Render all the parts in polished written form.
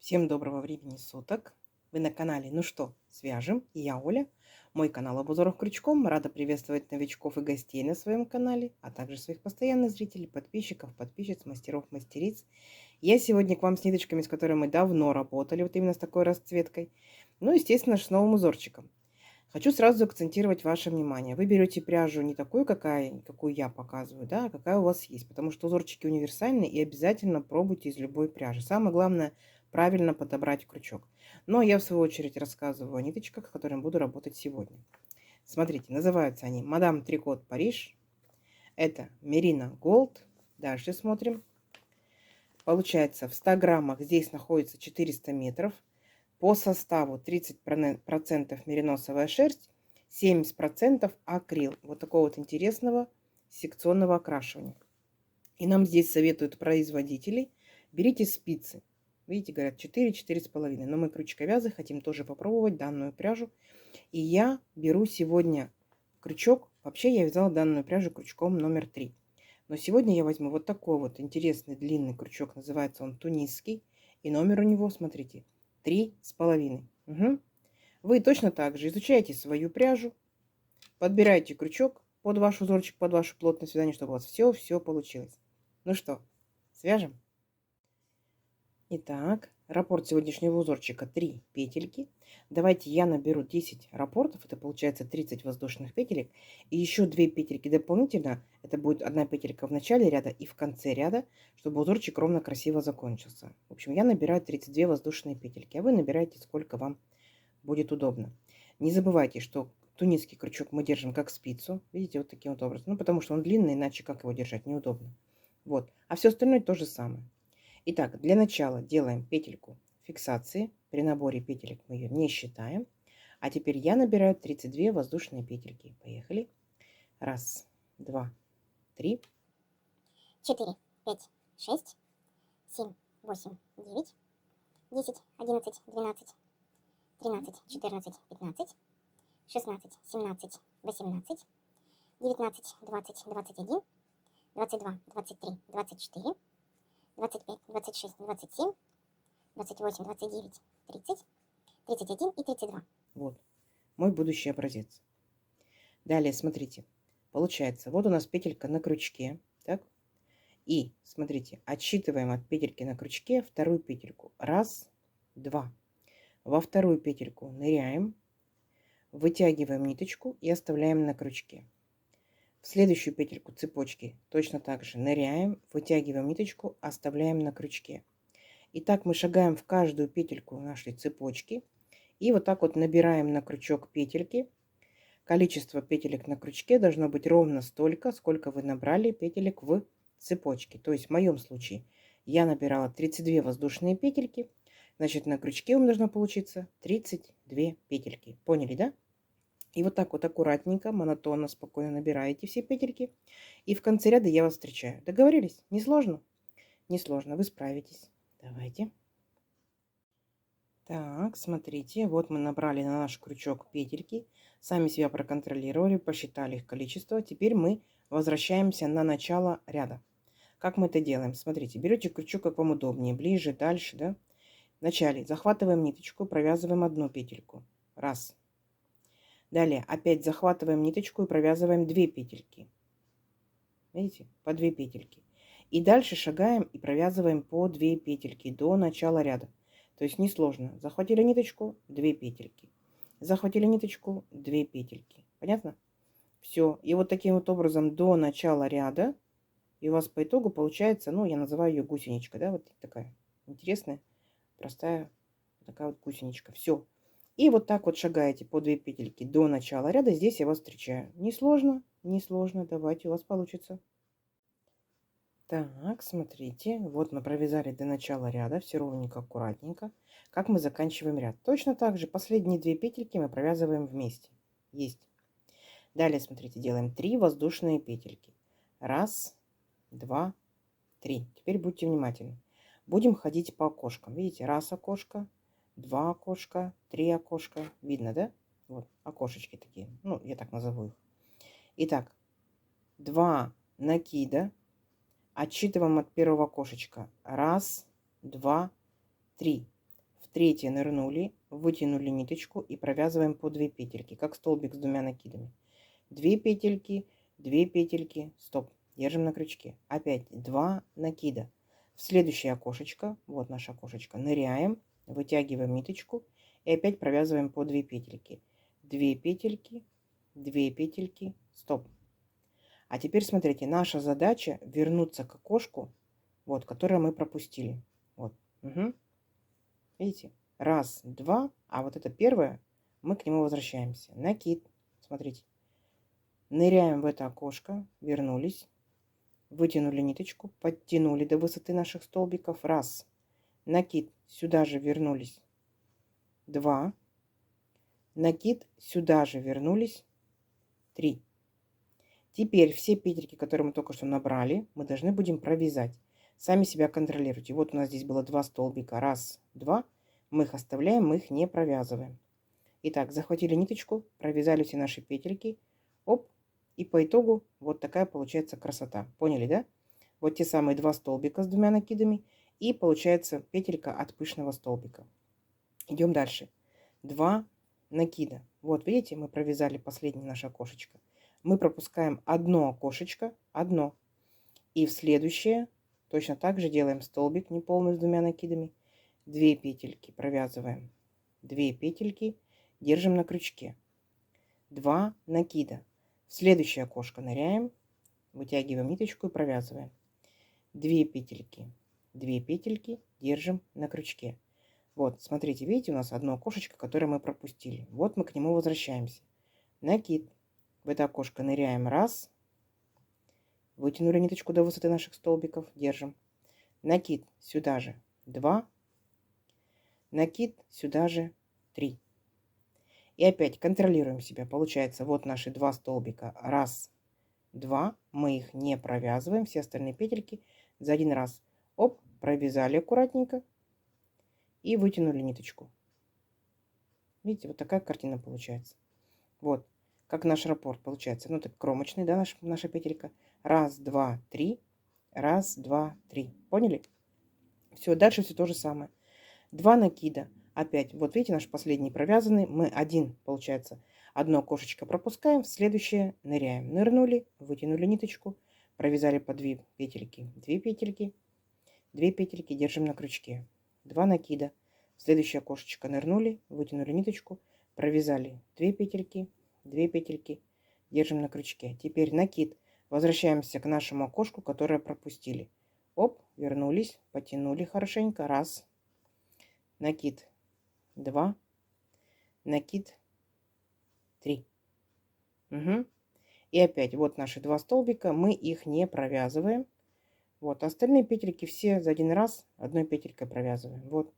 Всем доброго времени суток. Вы на канале «Ну что, свяжем?» И я Оля. Мой канал об узорах крючком. Рада приветствовать новичков и гостей на своем канале, а также своих постоянных зрителей, подписчиков, подписчиц, мастеров, мастериц. Я сегодня к вам с ниточками, с которыми мы давно работали, вот именно с такой расцветкой. Ну, естественно, с новым узорчиком. Хочу сразу акцентировать ваше внимание. Вы берете пряжу не такую, какую я показываю, да, а какая у вас есть. Потому что узорчики универсальны и обязательно пробуйте из любой пряжи. Самое главное правильно подобрать крючок. Но я в свою очередь рассказываю о ниточках, с которыми буду работать сегодня. Смотрите, называются они Мадам Трикот Париж. Это Мерина Голд. Дальше смотрим. Получается, в 100 граммах здесь находится 400 метров. По составу 30% мериносовая шерсть, 70% акрил. Вот такого вот интересного секционного окрашивания. И нам здесь советуют производители, берите спицы. Видите, говорят 4-4,5. Но мы крючковязы хотим тоже попробовать данную пряжу. И я беру сегодня крючок. Вообще я вязала данную пряжу крючком номер 3. Но сегодня я возьму вот такой вот интересный длинный крючок. Называется он тунисский. И номер у него, смотрите, 3,5. Угу. Вы точно так же изучаете свою пряжу. Подбирайте крючок под ваш узорчик, под вашу плотность вязания, чтобы у вас все получилось. Ну что, свяжем? Итак, раппорт сегодняшнего узорчика 3 петельки. Давайте я наберу 10 раппортов, это получается 30 воздушных петелек. И еще 2 петельки дополнительно, это будет одна петелька в начале ряда и в конце ряда, чтобы узорчик ровно красиво закончился. В общем, я набираю 32 воздушные петельки, а вы набираете сколько вам будет удобно. Не забывайте, что тунисский крючок мы держим как спицу. Видите, вот таким вот образом. Ну, потому что он длинный, иначе как его держать неудобно. Вот. А все остальное то же самое. Итак, для начала делаем петельку фиксации. При наборе петелек мы ее не считаем. А теперь я набираю 32 воздушные петельки. Поехали. Раз, два, три. 4, 5, 6, 7, 8, 9, 10, 11, 12, 13, 14, 15, 16, 17, 18, 19, 20, 21, 22, 23, 24, 25, 26, 27, 28, 29, 30, 31 и 32. Вот мой будущий образец. Далее, смотрите. Получается, вот у нас петелька на крючке. Так? И, смотрите, отсчитываем от петельки на крючке вторую петельку. Раз, два. Во вторую петельку ныряем, вытягиваем ниточку и оставляем на крючке. В следующую петельку цепочки точно так же ныряем, вытягиваем ниточку, оставляем на крючке. И так мы шагаем в каждую петельку нашей цепочки. И вот так вот набираем на крючок петельки. Количество петелек на крючке должно быть ровно столько, сколько вы набрали петелек в цепочке. То есть в моем случае я набирала 32 воздушные петельки. Значит, на крючке у меня должно получиться 32 петельки. Поняли, да? И вот так вот аккуратненько, монотонно, спокойно набираете все петельки. И в конце ряда я вас встречаю. Договорились? Не сложно? Не сложно, вы справитесь. Давайте. Так, смотрите, вот мы набрали на наш крючок петельки, сами себя проконтролировали, посчитали их количество. Теперь мы возвращаемся на начало ряда. Как мы это делаем? Смотрите, берете крючок, как вам удобнее, ближе, дальше, да? Вначале захватываем ниточку, провязываем одну петельку. Раз. Далее опять захватываем ниточку и провязываем 2 петельки. Видите? По 2 петельки. И дальше шагаем и провязываем по 2 петельки до начала ряда. То есть несложно. Захватили ниточку, 2 петельки. Захватили ниточку, 2 петельки. Понятно? Все. И вот таким вот образом до начала ряда. И у вас по итогу получается, ну, я называю ее гусеничка, да, вот такая интересная, простая такая вот гусеничка. Все. И вот так вот шагаете по 2 петельки до начала ряда. Здесь я вас встречаю. Несложно, несложно. Давайте, у вас получится. Так, смотрите, вот мы провязали до начала ряда, все ровненько, аккуратненько. Как мы заканчиваем ряд? Точно так же последние 2 петельки мы провязываем вместе. Есть. Далее, смотрите, делаем 3 воздушные петельки. Раз, два, три. Теперь будьте внимательны. Будем ходить по окошкам. Видите, раз окошко, два окошка, 3 окошка. Видно, да? Вот, окошечки такие. Ну, я так назову их. Итак, 2 накида. Отсчитываем от первого окошечка. Раз, два, три. третье нырнули, вытянули ниточку и провязываем по 2 петельки, как столбик с двумя накидами. 2 петельки, 2 петельки, стоп, держим на крючке. Опять 2 накида. В следующее окошечко, вот наше окошечко, ныряем, вытягиваем ниточку и опять провязываем по 2 петельки. 2 петельки, 2 петельки, стоп. А теперь смотрите, наша задача вернуться к окошку, вот, которое мы пропустили. Вот. Угу. Видите? Раз, два, а вот это первое, мы к нему возвращаемся. Накид. Смотрите. Ныряем в это окошко, вернулись, вытянули ниточку, подтянули до высоты наших столбиков. Раз. Накид. Сюда же вернулись. Два. Накид. Сюда же вернулись. Три. Теперь все петельки, которые мы только что набрали, мы должны будем провязать. Сами себя контролируйте. Вот у нас здесь было 2 столбика. Раз, два. Мы их оставляем, мы их не провязываем. Итак, захватили ниточку, провязали все наши петельки. Оп. И по итогу вот такая получается красота. Поняли, да? Вот те самые 2 столбика с 2 накидами. И получается петелька от пышного столбика. Идем дальше. 2 накида. Вот видите, мы провязали последнее наше окошечко. Мы пропускаем одно окошечко, одно. И в следующее точно так же делаем столбик неполный с 2 накидами. 2 петельки провязываем. 2 петельки держим на крючке. 2 накида. В следующее окошко ныряем, вытягиваем ниточку и провязываем. 2 петельки. 2 петельки держим на крючке. Вот, смотрите, видите, у нас одно окошечко, которое мы пропустили. Вот мы к нему возвращаемся. Накид. В это окошко ныряем раз. Вытянули ниточку до высоты наших столбиков. Держим. Накид сюда же 2. Накид сюда же 3. И опять контролируем себя. Получается, вот наши 2 столбика. Раз, два. Мы их не провязываем. Все остальные петельки за один раз. Оп, провязали аккуратненько. И вытянули ниточку. Видите, вот такая картина получается. Вот. Как наш раппорт получается. Ну, так кромочный, да, наша петелька. Раз, два, три. Раз, два, три. Поняли? Все, дальше все то же самое. 2 накида. Опять, вот видите, наш последний провязанный. Мы один, получается, одно окошечко пропускаем. В следующее ныряем. Нырнули, вытянули ниточку. Провязали по 2 петельки. 2 петельки. 2 петельки держим на крючке. 2 накида. В следующее окошечко нырнули, вытянули ниточку. Провязали 2 петельки. 2 петельки держим на крючке. Теперь накид. Возвращаемся к нашему окошку, которое пропустили. Оп, вернулись, потянули хорошенько. Раз. Накид. 2. Накид. 3. Угу. И опять вот наши 2 столбика. Мы их не провязываем. Вот. Остальные петельки все за один раз одной петелькой провязываем. Вот.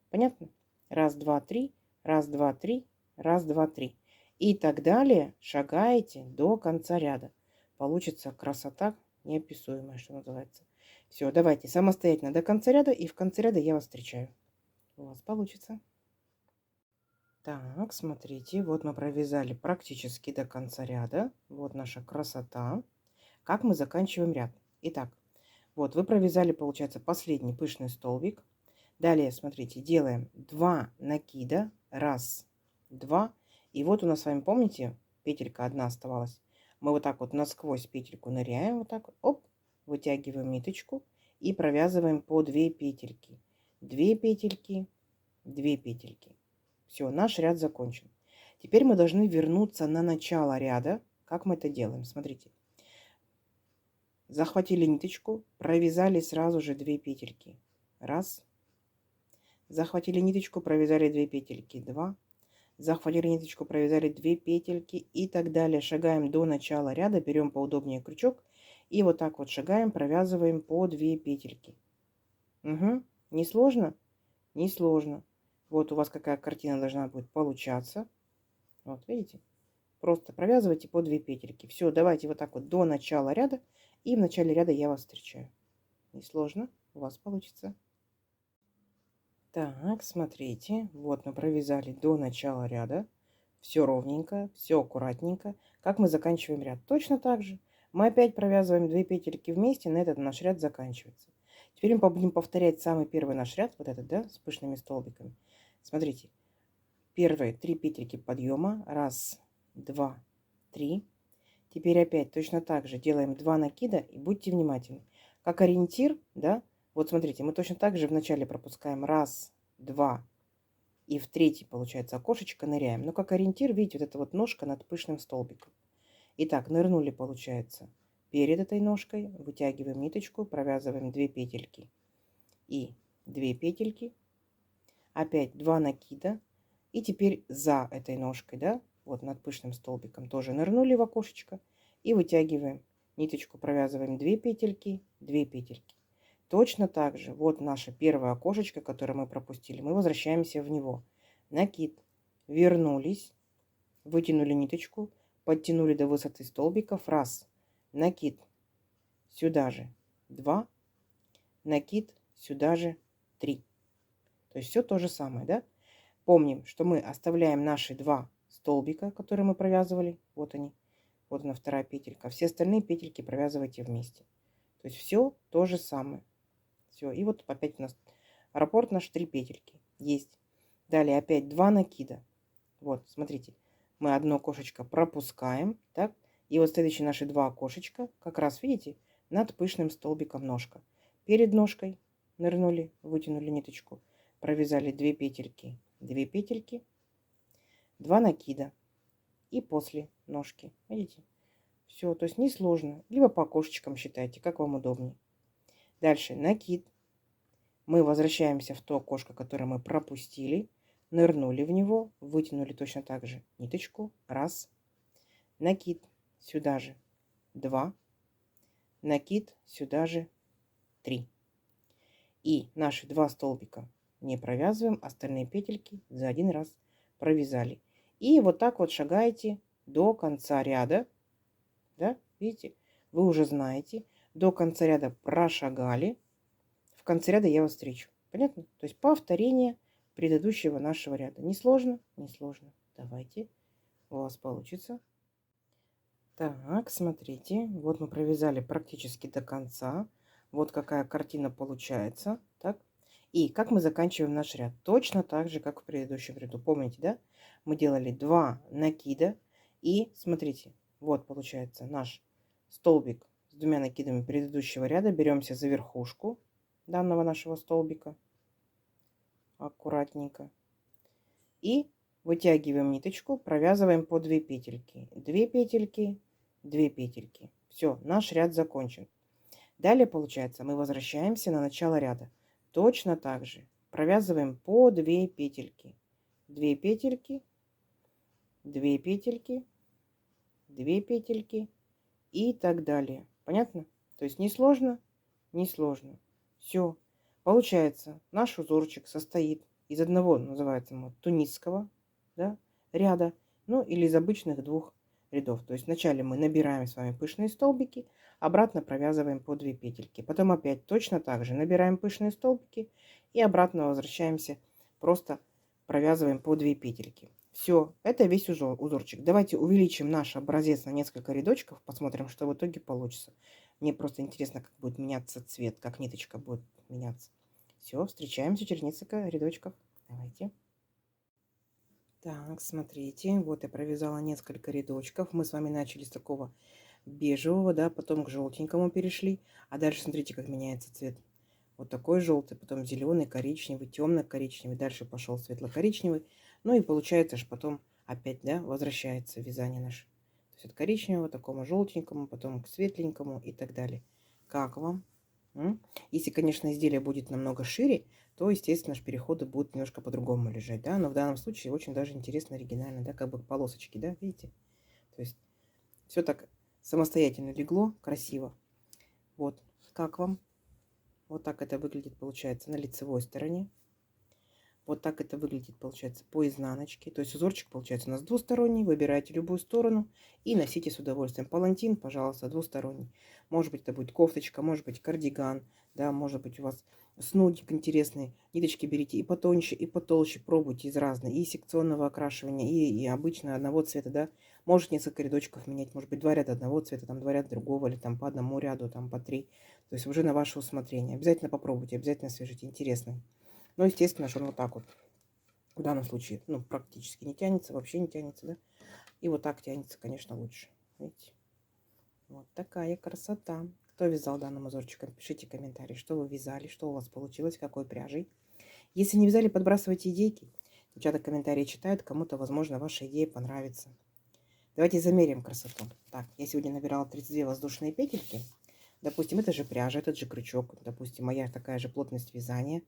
Понятно? Раз, два, три. Раз, два, три. Раз, два, три. И так далее шагаете до конца ряда. Получится красота неописуемая, что называется. Все, давайте самостоятельно до конца ряда. И в конце ряда я вас встречаю. У вас получится. Так, смотрите, вот мы провязали практически до конца ряда. Вот наша красота. Как мы заканчиваем ряд? Итак, вот вы провязали, получается, последний пышный столбик. Далее, смотрите, делаем 2 накида. Раз, два. И вот у нас с вами, помните, петелька одна оставалась. Мы вот так вот насквозь петельку ныряем, вот так вот, оп, вытягиваем ниточку и провязываем по 2 петельки. 2 петельки, 2 петельки. Все, наш ряд закончен. Теперь мы должны вернуться на начало ряда. Как мы это делаем? Смотрите. Захватили ниточку, провязали сразу же 2 петельки. Раз. Захватили ниточку, провязали 2 петельки. 2. Захватили ниточку, провязали 2 петельки и так далее. Шагаем до начала ряда, берем поудобнее крючок и вот так вот шагаем, провязываем по 2 петельки. Угу. Не сложно? Не сложно. Вот у вас какая картина должна будет получаться. Вот, видите? Просто провязывайте по 2 петельки. Все, давайте вот так вот до начала ряда. И в начале ряда я вас встречаю. Не сложно, у вас получится. Так, смотрите, вот мы провязали до начала ряда. Все ровненько, все аккуратненько. Как мы заканчиваем ряд? Точно так же. Мы опять провязываем 2 петельки вместе, на этот наш ряд заканчивается. Теперь мы будем повторять самый первый наш ряд, вот этот, да, с пышными столбиками. Смотрите, первые 3 петельки подъема, 1, 2, 3. Теперь опять точно так же делаем 2 накида и будьте внимательны. Как ориентир, да, вот смотрите, мы точно так же вначале пропускаем 1, 2 и в третий, получается, окошечко ныряем. Но как ориентир, видите, вот эта вот ножка над пышным столбиком. Итак, нырнули, получается, перед этой ножкой, вытягиваем ниточку, провязываем 2 петельки и 2 петельки, опять 2 накида, и теперь за этой ножкой, да, вот над пышным столбиком тоже нырнули в окошечко и вытягиваем ниточку, провязываем 2 петельки, 2 петельки. Точно так же, вот наше первое окошечко, которое мы пропустили, мы возвращаемся в него. Накид, вернулись, вытянули ниточку, подтянули до высоты столбиков, 1, накид, сюда же 2, накид, сюда же 3. То есть все то же самое, да? Помним, что мы оставляем наши 2 столбика, которые мы провязывали. Вот они. Вот она вторая петелька. Все остальные петельки провязывайте вместе. То есть все то же самое. Все. И вот опять у нас раппорт наш 3 петельки. Есть. Далее опять 2 накида. Вот, смотрите. Мы одно окошечко пропускаем. Так. И вот следующие наши 2 окошечка, как раз, видите, над пышным столбиком ножка. Перед ножкой нырнули, вытянули ниточку. Провязали 2 петельки. 2 петельки, 2 накида и после ножки. Видите? Все, то есть несложно. Либо по окошечкам считайте, как вам удобнее. Дальше накид. Мы возвращаемся в то окошко, которое мы пропустили. Нырнули в него, вытянули точно так же ниточку. 1. Накид сюда же 2. Накид сюда же 3. И наши 2 столбика не провязываем, остальные петельки за один раз провязали. И вот так вот шагаете до конца ряда. Да, видите, вы уже знаете. До конца ряда прошагали. В конце ряда я вас встречу. Понятно? То есть повторение предыдущего нашего ряда. Не сложно? Не сложно. Давайте. У вас получится. Так, смотрите. Вот мы провязали практически до конца. Вот какая картина получается. Так. И как мы заканчиваем наш ряд? Точно так же, как в предыдущем ряду. Помните, да? Мы делали 2 накида. И смотрите, вот получается наш столбик с 2 накидами предыдущего ряда. Беремся за верхушку данного нашего столбика. Аккуратненько. И вытягиваем ниточку, провязываем по 2 петельки. 2 петельки, 2 петельки. Все, наш ряд закончен. Далее, получается, мы возвращаемся на начало ряда. Точно так же провязываем по 2 петельки. 2 петельки, 2 петельки, 2 петельки и так далее. Понятно? То есть не сложно, не сложно. Все. Получается, наш узорчик состоит из одного, называется тунисского, да, ряда, ну или из обычных 2 рядов. То есть вначале мы набираем с вами пышные столбики, обратно провязываем по 2 петельки. Потом опять точно так же набираем пышные столбики и обратно возвращаемся, просто провязываем по 2 петельки. Все, это весь узорчик. Давайте увеличим наш образец на несколько рядочков, посмотрим, что в итоге получится. Мне просто интересно, как будет меняться цвет, как ниточка будет меняться. Все, встречаемся через несколько рядочков. Давайте. Так, смотрите, вот я провязала несколько рядочков. Мы с вами начали с такого бежевого, да, потом к желтенькому перешли. А дальше смотрите, как меняется цвет. Вот такой желтый, потом зеленый, коричневый, темно-коричневый. Дальше пошел светло-коричневый. Ну и получается, что потом опять, да, возвращается вязание наше. То есть от коричневого, такому желтенькому, потом к светленькому и так далее. Как вам? Если, конечно, изделие будет намного шире, то, естественно, переходы будут немножко по-другому лежать, да, но в данном случае очень даже интересно, оригинально, да, как бы полосочки, да, видите? То есть все так самостоятельно легло, красиво. Вот, как вам? Вот так это выглядит, получается, на лицевой стороне. Вот так это выглядит, получается, по изнаночке. То есть узорчик, получается, у нас двусторонний. Выбирайте любую сторону и носите с удовольствием. Палантин, пожалуйста, двусторонний. Может быть, это будет кофточка, может быть, кардиган, да, может быть, у вас снудик интересный. Ниточки берите и потоньше, и потолще. Пробуйте из разных. И секционного окрашивания, и обычно одного цвета, да. Может несколько рядочков менять. Может быть, 2 ряда одного цвета, там 2 ряда другого, или там по одному ряду, там по 3. То есть уже на ваше усмотрение. Обязательно попробуйте, обязательно свяжите. Интересно. Ну, естественно, что он вот так вот. В данном случае, ну, практически не тянется, вообще не тянется, да. И вот так тянется, конечно, лучше. Видите? Вот такая красота. Кто вязал данным узорчиком, пишите комментарии, что вы вязали, что у вас получилось, какой пряжей. Если не вязали, подбрасывайте идейки. Девчата комментарии читают, кому-то, возможно, ваша идея понравится. Давайте замерим красоту. Так, я сегодня набирала 32 воздушные петельки. Допустим, это же пряжа, этот же крючок. Допустим, моя такая же плотность вязания.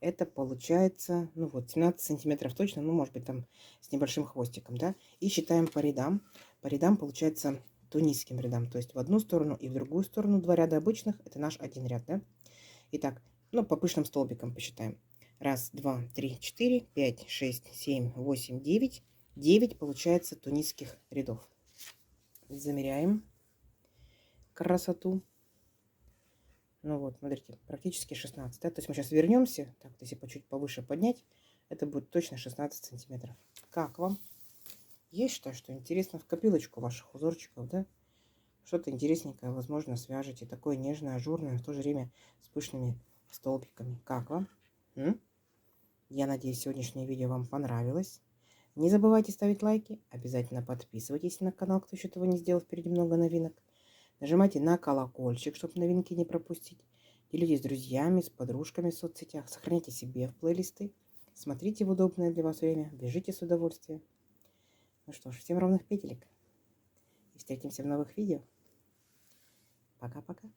Это получается, ну вот, 17 сантиметров точно, ну, может быть, там с небольшим хвостиком, да. И считаем по рядам. По рядам получается то низким рядам, то есть в одну сторону и в другую сторону 2 ряда обычных, это наш один ряд, да. Итак, ну, по пышным столбикам посчитаем. 1, 2, 3, 4, 5, 6, 7, 8, 9. 9 получается то низких рядов. Замеряем красоту. Ну вот, смотрите, практически 16, да? То есть мы сейчас вернемся, так, если по чуть повыше поднять, это будет точно 16 сантиметров. Как вам? Есть что интересно в копилочку ваших узорчиков, да? Что-то интересненькое, возможно, свяжете. Такое нежное, ажурное, в то же время с пышными столбиками. Как вам? Я надеюсь, сегодняшнее видео вам понравилось. Не забывайте ставить лайки. Обязательно подписывайтесь на канал, кто еще этого не сделал. Впереди много новинок. Нажимайте на колокольчик, чтобы новинки не пропустить. Делитесь с друзьями, с подружками в соцсетях. Сохраняйте себе в плейлисты. Смотрите в удобное для вас время. Бежите с удовольствием. Ну что ж, всем ровных петелек. И встретимся в новых видео. Пока-пока.